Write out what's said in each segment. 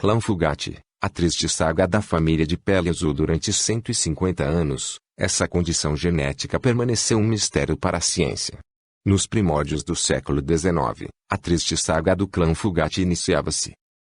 clã Fugate, a triste saga da família de pele azul durante 150 anos, essa condição genética permaneceu um mistério para a ciência. Nos primórdios do século XIX, a triste saga do clã Fugate iniciava-se.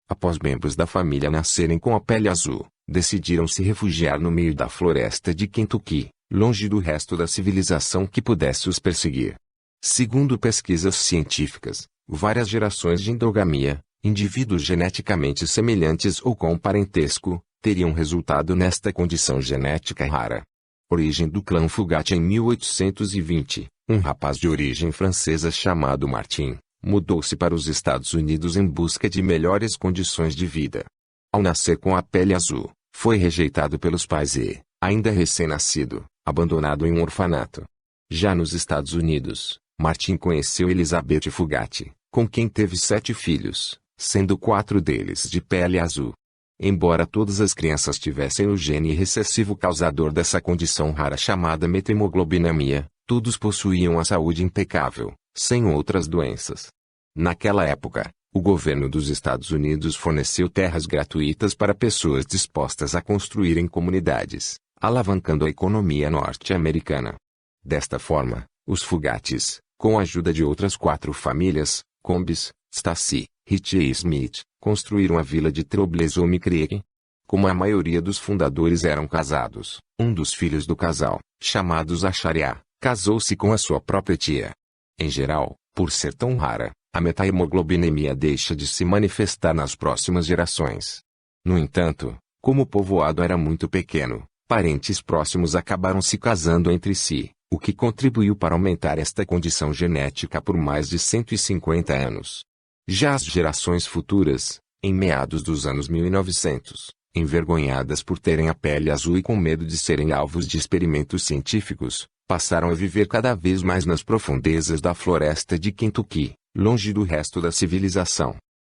Após membros da família nascerem com a pele azul, decidiram se refugiar no meio da floresta de Kentucky, longe do resto da civilização que pudesse os perseguir. Segundo pesquisas científicas, várias gerações de endogamia, indivíduos geneticamente semelhantes ou com parentesco, teriam resultado nesta condição genética rara. Origem do clã Fugate. Em 1820, um rapaz de origem francesa chamado Martin, mudou-se para os Estados Unidos em busca de melhores condições de vida. Ao nascer com a pele azul, foi rejeitado pelos pais e, ainda recém-nascido, abandonado em um orfanato. Já nos Estados Unidos, Martin conheceu Elizabeth Fugate, com quem teve 7 filhos, sendo 4 deles de pele azul. Embora todas as crianças tivessem o gene recessivo causador dessa condição rara chamada metemoglobinemia, todos possuíam a saúde impecável, sem outras doenças. Naquela época, o governo dos Estados Unidos forneceu terras gratuitas para pessoas dispostas a construírem comunidades, alavancando a economia norte-americana. Desta forma, os Fugates, com a ajuda de outras 4 famílias, Combs, Stacy, Rich e Smith, construíram a vila de Troublesome Creek. Como a maioria dos fundadores eram casados, um dos filhos do casal, chamado Zachariah, casou-se com a sua própria tia. Em geral, por ser tão rara, a metahemoglobinemia deixa de se manifestar nas próximas gerações. No entanto, como o povoado era muito pequeno, parentes próximos acabaram se casando entre si, o que contribuiu para aumentar esta condição genética por mais de 150 anos. Já as gerações futuras, em meados dos anos 1900, envergonhadas por terem a pele azul e com medo de serem alvos de experimentos científicos, passaram a viver cada vez mais nas profundezas da floresta de Kentucky, longe do resto da civilização.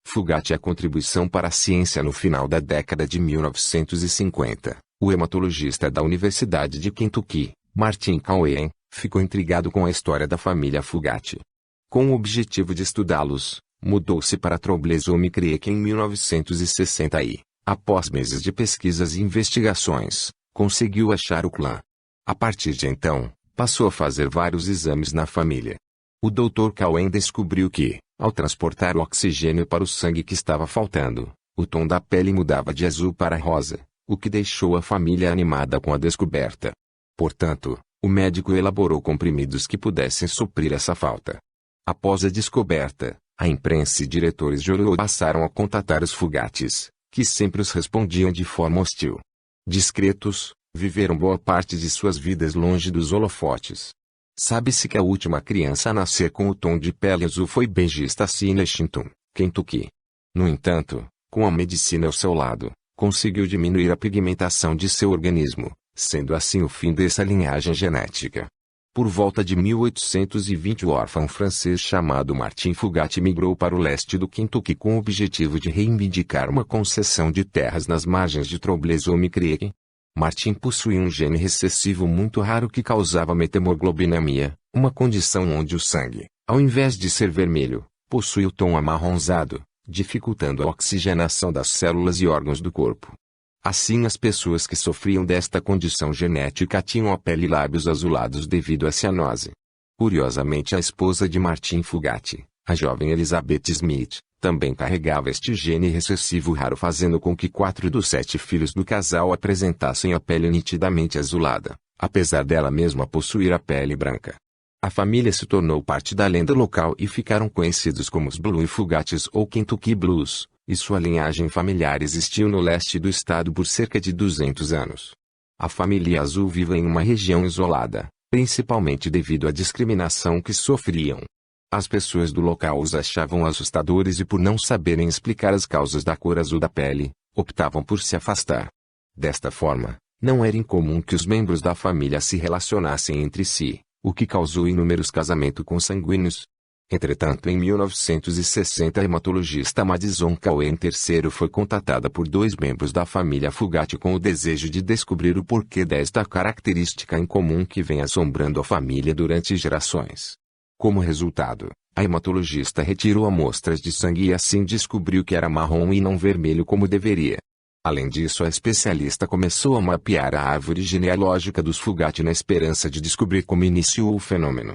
Fugate. A contribuição para a ciência. No final da década de 1950, o hematologista da Universidade de Kentucky, Martin Cohen, ficou intrigado com a história da família Fugate. Com o objetivo de estudá-los, mudou-se para Troublesome Creek em 1960 e, após meses de pesquisas e investigações, conseguiu achar o clã. A partir de então, passou a fazer vários exames na família. O Dr. Cohen descobriu que, ao transportar o oxigênio para o sangue que estava faltando, o tom da pele mudava de azul para rosa, o que deixou a família animada com a descoberta. Portanto, o médico elaborou comprimidos que pudessem suprir essa falta. Após a descoberta, a imprensa e diretores de Hollywood passaram a contatar os Fugates, que sempre os respondiam de forma hostil. Discretos, viveram boa parte de suas vidas longe dos holofotes. Sabe-se que a última criança a nascer com o tom de pele azul foi Benji Stacy em Lexington, Kentucky. No entanto, com a medicina ao seu lado, conseguiu diminuir a pigmentação de seu organismo, sendo assim o fim dessa linhagem genética. Por volta de 1820, o órfão francês chamado Martin Fugate migrou para o leste do Kentucky com o objetivo de reivindicar uma concessão de terras nas margens de Troublesome Creek. Martin possuía um gene recessivo muito raro que causava metemoglobinemia, uma condição onde o sangue, ao invés de ser vermelho, possui o tom amarronzado, dificultando a oxigenação das células e órgãos do corpo. Assim, as pessoas que sofriam desta condição genética tinham a pele e lábios azulados devido à cianose. Curiosamente, a esposa de Martin Fugate, a jovem Elizabeth Smith, também carregava este gene recessivo raro, fazendo com que 4 dos 7 filhos do casal apresentassem a pele nitidamente azulada, apesar dela mesma possuir a pele branca. A família se tornou parte da lenda local e ficaram conhecidos como os Blue Fugates ou Kentucky Blues, e sua linhagem familiar existiu no leste do estado por cerca de 200 anos. A família azul vive em uma região isolada, principalmente devido à discriminação que sofriam. As pessoas do local os achavam assustadores e, por não saberem explicar as causas da cor azul da pele, optavam por se afastar. Desta forma, não era incomum que os membros da família se relacionassem entre si, o que causou inúmeros casamentos consanguíneos. Entretanto, em 1960, a hematologista Madison Cohen III foi contatada por 2 membros da família Fugate com o desejo de descobrir o porquê desta característica incomum que vem assombrando a família durante gerações. Como resultado, A hematologista retirou amostras de sangue e assim descobriu que era marrom e não vermelho como deveria. Além disso, a especialista começou a mapear a árvore genealógica dos Fugate na esperança de descobrir como iniciou o fenômeno.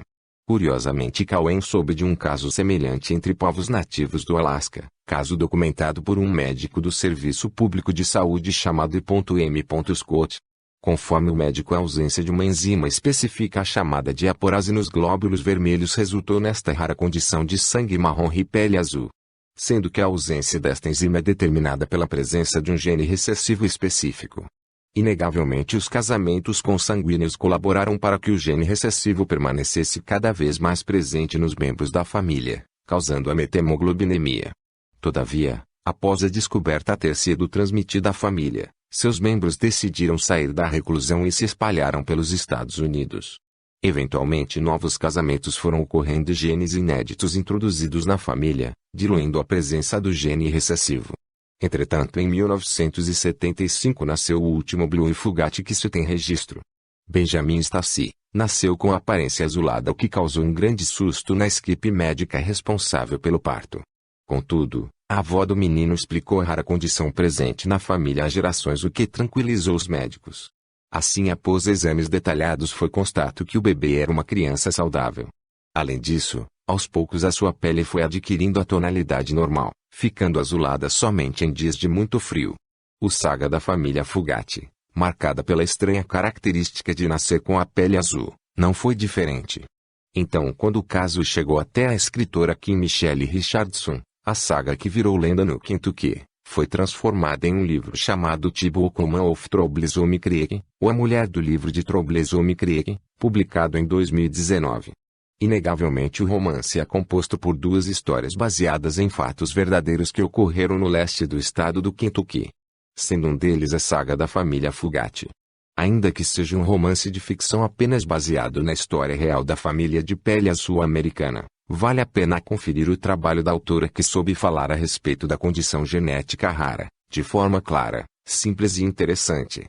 Curiosamente, Cowen soube de um caso semelhante entre povos nativos do Alasca, caso documentado por um médico do Serviço Público de Saúde chamado E.M. Scott. Conforme o médico, a ausência de uma enzima específica chamada de aporase nos glóbulos vermelhos resultou nesta rara condição de sangue marrom e pele azul. Sendo que a ausência desta enzima é determinada pela presença de um gene recessivo específico. Inegavelmente, os casamentos consanguíneos colaboraram para que o gene recessivo permanecesse cada vez mais presente nos membros da família, causando a metemoglobinemia. Todavia, após a descoberta ter sido transmitida à família, seus membros decidiram sair da reclusão e se espalharam pelos Estados Unidos. Eventualmente, novos casamentos foram ocorrendo e genes inéditos introduzidos na família, diluindo a presença do gene recessivo. Entretanto, em 1975 nasceu o último Blue Fugate que se tem registro. Benjamin Stacy nasceu com aparência azulada, o que causou um grande susto na equipe médica responsável pelo parto. Contudo, a avó do menino explicou a rara condição presente na família há gerações, o que tranquilizou os médicos. Assim, após exames detalhados, foi constatado que o bebê era uma criança saudável. Além disso, aos poucos a sua pele foi adquirindo a tonalidade normal, ficando azulada somente em dias de muito frio. O saga da família Fugate, marcada pela estranha característica de nascer com a pele azul, não foi diferente. Então, quando o caso chegou até a escritora Kim Michelle Richardson, a saga que virou lenda no Kentucky, foi transformada em um livro chamado The Book of Troublesome Creek, ou A Mulher do Livro de Troublesome Creek, publicado em 2019. Inegavelmente, o romance é composto por duas histórias baseadas em fatos verdadeiros que ocorreram no leste do estado do Kentucky. Sendo um deles a saga da família Fugate. Ainda que seja um romance de ficção apenas baseado na história real da família de pele azul americana, vale a pena conferir o trabalho da autora, que soube falar a respeito da condição genética rara, de forma clara, simples e interessante.